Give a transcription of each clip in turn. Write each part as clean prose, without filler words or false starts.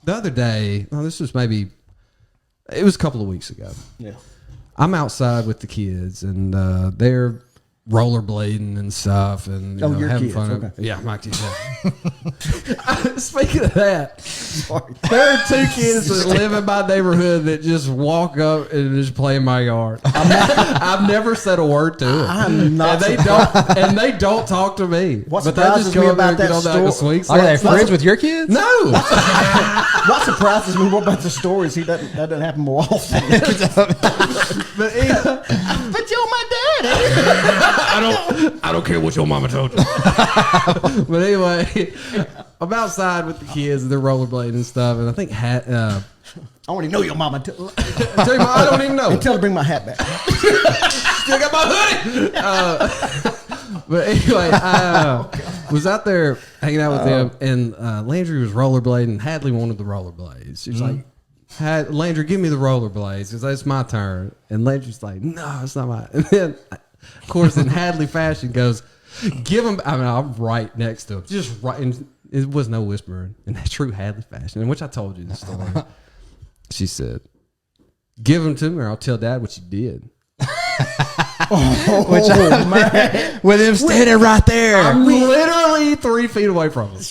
the other day, this was it was a couple of weeks ago. Yeah. I'm outside with the kids, and they're rollerblading and stuff, and your having kids, fun. okay. Yeah, my kids. Yeah. Speaking of that, there are two kids that live in my neighborhood that just walk up and just play in my yard. I've never said a word to them. I'm not. And they don't talk to me. What but they surprises just me go up there about and get that on that story- sweet Are they stuff. friends with your kids? No. What surprises me more about the story is that doesn't happen more often. But But you're my daddy. I don't care what your mama told you. But anyway, I'm outside with the kids and they're rollerblading and stuff, and I think I already know your mama. tell you what, I don't even know. And tell her to bring my hat back. Still got my hoodie. But anyway, I was out there hanging out with them, and Landry was rollerblading. Hadley wanted the rollerblades. She's like, Landry, give me the rollerblades because it's my turn. And Landry's like, no, it's not mine. And then, of course, in Hadley fashion, goes, give him. I mean, I'm right next to him, just right. And it was no whispering in that true Hadley fashion, in which I told you the story. She said, give him to me, or I'll tell Dad what you did. Man. With him standing right there. I'm literally 3 feet away from him.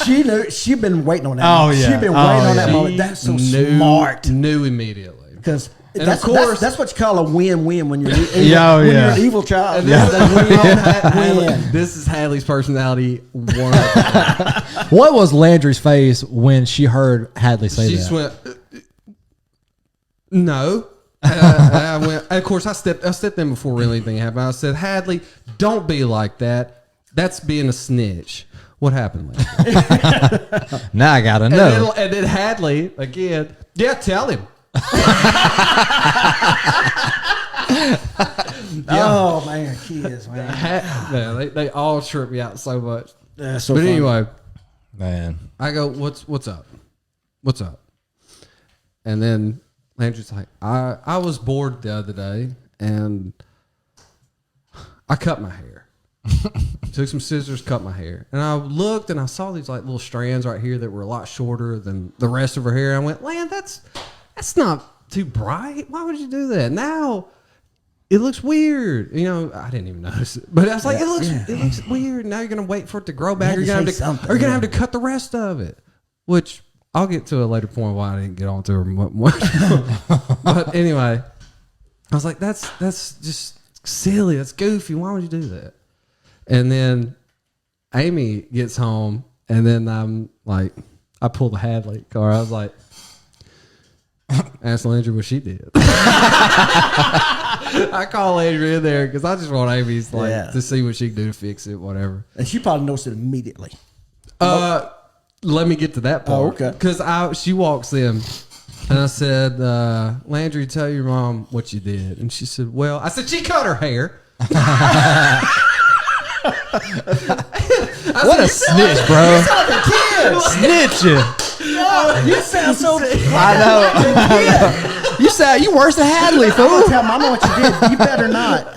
She knew. She'd been waiting on that. Oh, moment. yeah. She'd been waiting on that yeah. moment. That's so smart. Knew immediately. Because And of course, that's what you call a win-win when you're evil, Yeah, when yeah. you're an evil child. and Yeah. this is Hadley's personality. What was Landry's face when she heard Hadley say She that? just went, no. I went. Of course, I stepped in before really anything happened. I said, Hadley, don't be like that. That's being a snitch. What happened, Landry? Now I gotta know. And then Hadley again. Yeah, tell him. Oh man, kids, man. They all trip me out so much. That's so But funny. anyway, Man. I go, what's up? What's up? And then Landry's like, I was bored the other day and I cut my hair. Took some scissors, cut my hair. And I looked and I saw these like little strands right here that were a lot shorter than the rest of her hair. I went, Land, that's not too bright. Why would you do that? Now it looks weird. You know, I didn't even notice it. But I was like, it looks weird. Now you're gonna wait for it to grow back. You're gonna have to cut the rest of it. Which I'll get to a later point why I didn't get on to her much. But anyway, I was like, that's just silly. That's goofy. Why would you do that? And then Amy gets home, and then I'm like, I pull the Hadley car. I was like, ask Landry what she did. I call Landry in there because I just want Amy's to see what she can do to fix it, whatever. And she probably noticed it immediately. Let me get to that part. Oh, okay. Because she walks in, and I said, Landry, tell your mom what you did. And she said, well, I said, she cut her hair. What a snitch, bro. Snitching. You sound so. I know. You sound you worse than Hadley, I'm fool. gonna tell Mama what you did. You better not.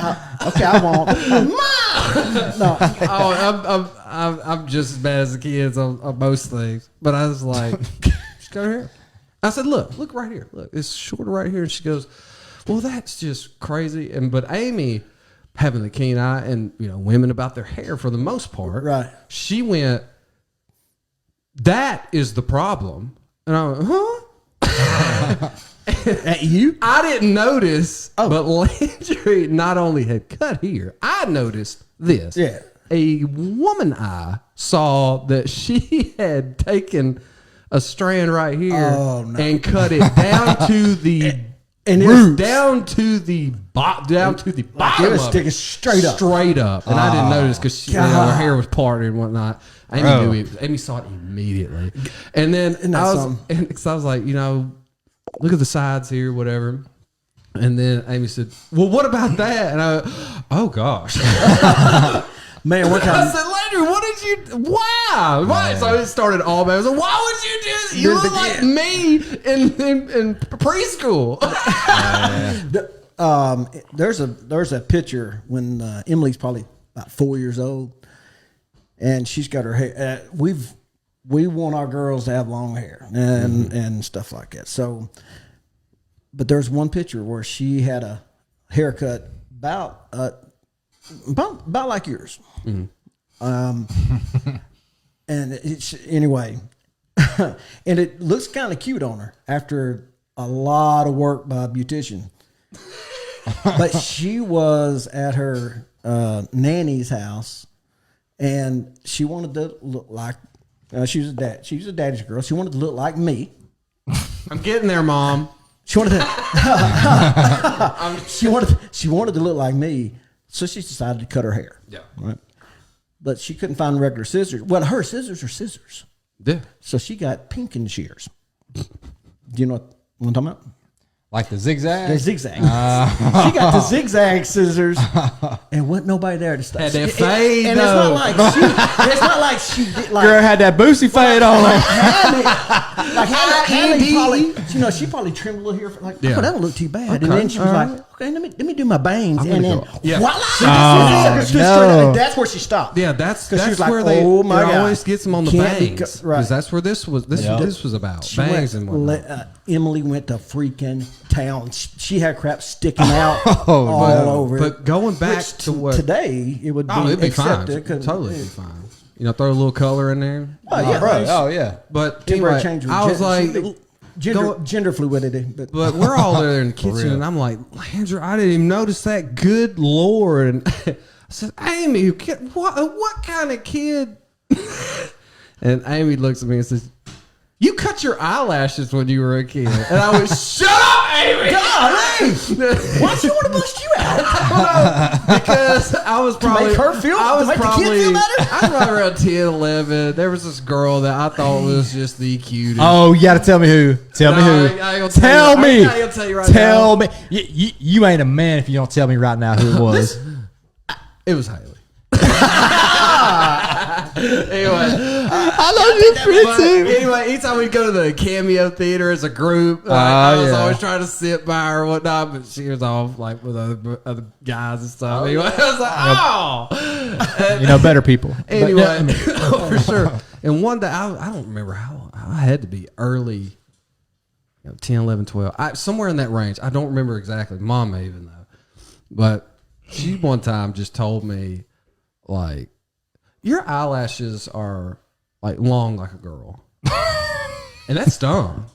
Okay, I won't. Mom. No. Oh, I'm just as bad as the kids on most things. But I was like, she cut her hair. I said, look right here. Look, it's shorter right here. And she goes, well, that's just crazy. But Amy, having the keen eye, and women about their hair for the most part, Right. She went, that is the problem. And I went, huh? At you? I didn't notice, but Landry not only had cut here, I noticed this. Yeah. A woman eye saw that she had taken a strand right here and cut it down to the and roots, down to the bottom It was sticking straight up. And I didn't notice because her hair was parted and whatnot. Amy saw it immediately, and then I was like, look at the sides here, whatever. And then Amy said, well, what about that? And I, oh gosh. Man, what kind I said, Landry, what did you, why? Why? So it started all bad. I was like, why would you do this? You look like me in preschool. There's a picture when Emily's probably about 4 years old, and she's got her hair. we want our girls to have long hair and stuff like that. So, but there's one picture where she had a haircut about like yours. And anyway, and it looks kind of cute on her after a lot of work by a beautician. But she was at her nanny's house, and she wanted to look like she was a daddy's girl. She wanted to look like me. I'm getting there, Mom. She wanted to. she wanted to look like me, so she decided to cut her hair. Yeah. Right. But she couldn't find regular scissors. Well, her scissors are scissors. Yeah. So she got pinking shears. Do you know what I'm talking about? Like the zigzag? The zigzag. She got the zigzag scissors, and wasn't nobody there to stop. Had that fade, and though. it's not like she did. Like, Girl had that boosie fade on. Hallie probably, she probably trimmed a little here. Like, Yeah. oh, that don't look too bad. Okay, And then she was all like, right. okay, let me do my bangs, and then Yeah. voila! no. That's where she stopped. Yeah, that's she was like, where they oh my God. always gets them on the Can't be bangs. right. Because that's where this was about. She Bangs went, and whatnot. Emily went to freaking town. She had crap sticking out Oh, all over. But going back Which to what today, it would be, it'd be fine. accepted. 'Cause- Totally be fine. Throw a little color in there. Oh, yeah, Bro, oh, yeah. But Temporary anyway, change. I was like, gender fluidity. but we're all there in the kitchen, and I'm like, Landra, I didn't even notice that. Good Lord! And I said, Amy, what kind of kid? And Amy looks at me and says, "You cut your eyelashes when you were a kid." And I went, "Shut up, Amy!" Golly! Why do you want to bust you out? Because I was probably make her feel- I was to make the kid probably feel better? I was probably around 10, 11. There was this girl that I thought was just the cutest. Oh, you got to tell me who. Tell me No, who. I ain't gonna tell Tell you. me. I ain't gonna tell you right Tell now. me. You ain't a man if you don't tell me right now who it was. It was Haley. Anyway, I love you, but anyway, anytime we go to the Cameo Theater as a group, I was always trying to sit by her or whatnot, but she was off like with other guys and stuff. Anyway, I was like, Better people. Anyway, for sure. And one day, I don't remember how I had to be early, 10, 11, 12, somewhere in that range. I don't remember exactly. Mom may even know, but she one time just told me, like, your eyelashes are like long like a girl, and that's dumb.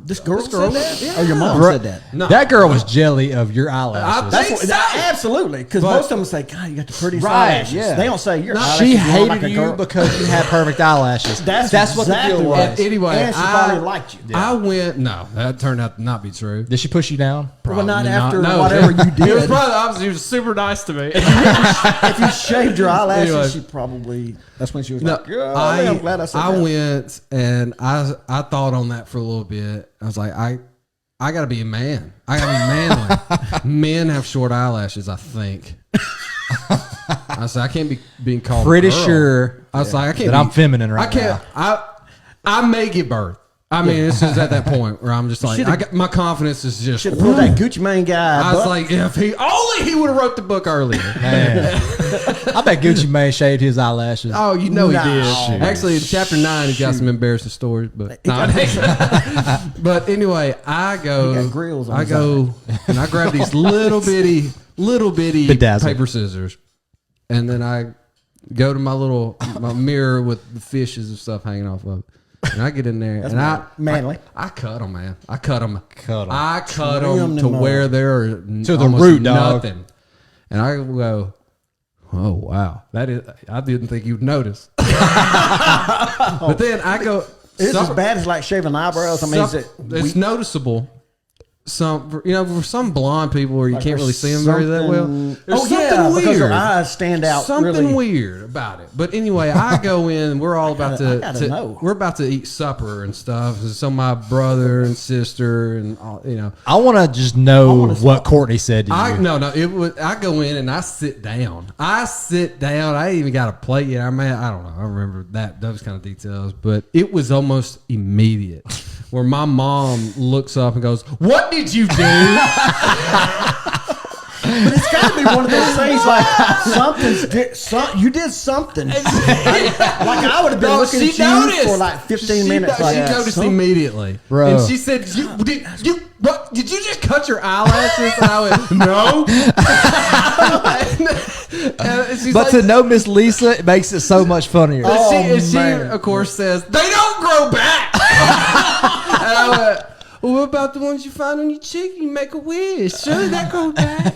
This girl said that? Yeah. Oh, your mom said that? No, That girl was jelly of your eyelashes. Absolutely. Because most of them say, God, you got the prettiest Right, eyelashes. yeah. They don't say, your eyelashes She long hated like a you girl. because you had perfect eyelashes. That's what the exactly deal right. was. Anyway, And she probably liked you. I went. No, that turned out to not be true. Did she push you down? Well, not Probably after No. whatever you did. It was probably the opposite. He was super nice to me. If you shaved your eyelashes, Anyway. she probably, that's when she was No, like, I'm glad I said that. went and I thought on that for a little bit. I was like, I got to be a man. I got to be manly. Men have short eyelashes, I think. I said, I can't be being called Pretty a girl. sure I was like, I can't that I'm be- feminine right I can't. I may give birth. I mean, it's just at that point where I'm just like, my confidence is just. Should have pulled that Gucci Mane guy. I was like, if he would have wrote the book earlier. Man. I bet Gucci Mane shaved his eyelashes. Oh, you know No. he did. Shoot. Actually, in chapter 9, he got some embarrassing stories. But but anyway, I He got grills on his and I grab these little bitty Bedazzled. paper scissors, and then I go to my mirror with the fishes and stuff hanging off of it. And I get in there, and manly. I cut them, man. I cut them. Cut 'em. I cut Trim them to them up. where they're To the almost root, dog. nothing. And I go, oh wow, that is. I didn't think you'd notice. But then I go, It's as bad as like shaving eyebrows. I mean, it's noticeable. For some blonde people where you can't really see them very that well. There's something weird. because their eyes stand out. Something really. weird about it. But anyway, I go in. We're all about I gotta know. We're about to eat supper and stuff. So my brother and sister and all, I want to just know what Courtney said to you. I go in and I sit down. I ain't even got a plate yet. I don't know. I remember those kind of details, but it was almost immediate. Where my mom looks up and goes, "What did you do?" But it's got to be one of those things like you did something. Like I would have been looking at you for like 15 minutes. She noticed immediately, Bro. and she said, "What? Did you just cut your eyelashes?" And I went, "No." And she's But like, to know Miss Lisa, it makes it so much funnier. and she, man. of course, says, "They don't grow back." And I went, "Well, what about the ones you find on your cheek? You make a wish. Surely that grows back."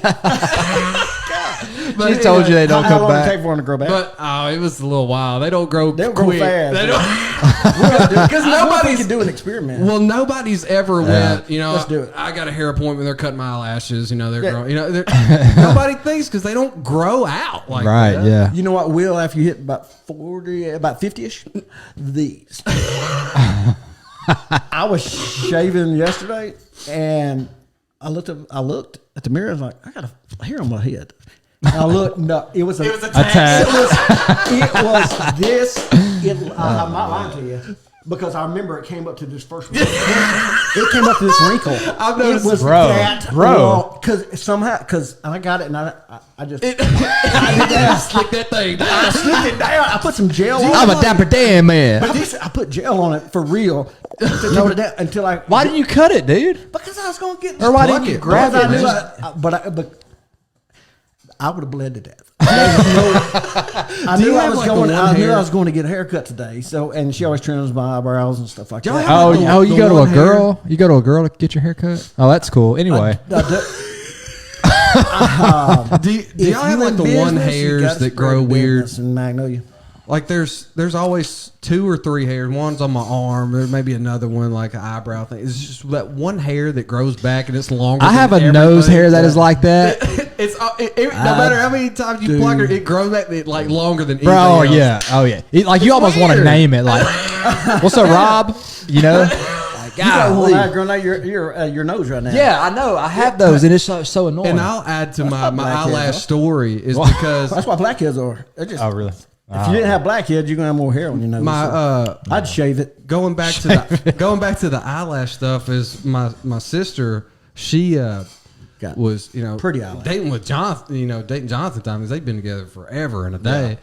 She told you they don't How come long it back. take for them to grow back? But it was a little while. They don't grow. They'll quick. grow fast. They don't. Because nobody's- can do an experiment. Well, nobody's ever went. Let's do it. I got a hair appointment. They're cutting my eyelashes. They're growing. Nobody thinks because they don't grow out like Right, that. yeah. You know what, Will? After you hit about 40, about 50ish, these. I was shaving yesterday, and I looked at the mirror. I was like, I got a hair on my head. And I looked. No, it was a tag. It was this. I'm not lying to you. Because I remember it came up to this first wrinkle. It came up to this wrinkle. I've noticed, it was bro, that bro. Because I got it and I just I slick that thing. I slicked it down. I put some gel on I'm it. a dapper Dan man. I put gel on it for real to tone it down until I. Why didn't you cut it, dude? Because I was going to get. Or why didn't you grab Because it? I knew but I would have bled to death. I knew I was going. I knew I was going to get a haircut today. So, and she always trims my eyebrows and stuff like that. Oh, you go to a girl? You go to a girl to get your hair cut? Oh, that's cool. Anyway. Do y'all have like the one hairs that grow weird? In Magnolia. Like there's always 2 or 3 hairs. One's on my arm. There may be another one like an eyebrow thing. It's just that one hair that grows back and it's longer. I have a nose hair that is like that. It's no matter how many times you pluck it, it grows back like longer than Bro, anything else. yeah. Oh, yeah. Like, you almost want to weird. name it. Like, what's up, Rob? You know? You got one eye growing out your nose right now. Yeah, I know. I have those, and it's so annoying. And I'll add to my blackheads, eyelash huh? story is because That's why blackheads are. They're just, oh, really? if you didn't have blackheads, you're gonna have more hair on your nose. I'd shave it. going back to the eyelash stuff is my sister. She Got was pretty eyelash. dating with Jonathan. Dating Jonathan time because they've been together forever and a day.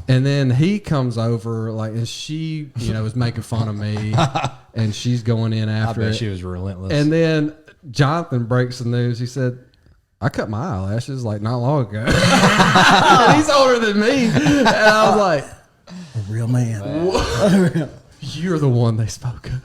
And then he comes over and she was making fun of me, and she's going in after it. she was relentless. And then Jonathan breaks the news. He said, "I cut my eyelashes like not long ago." And he's older than me, and I was like, A real man. "You're the one they spoke of."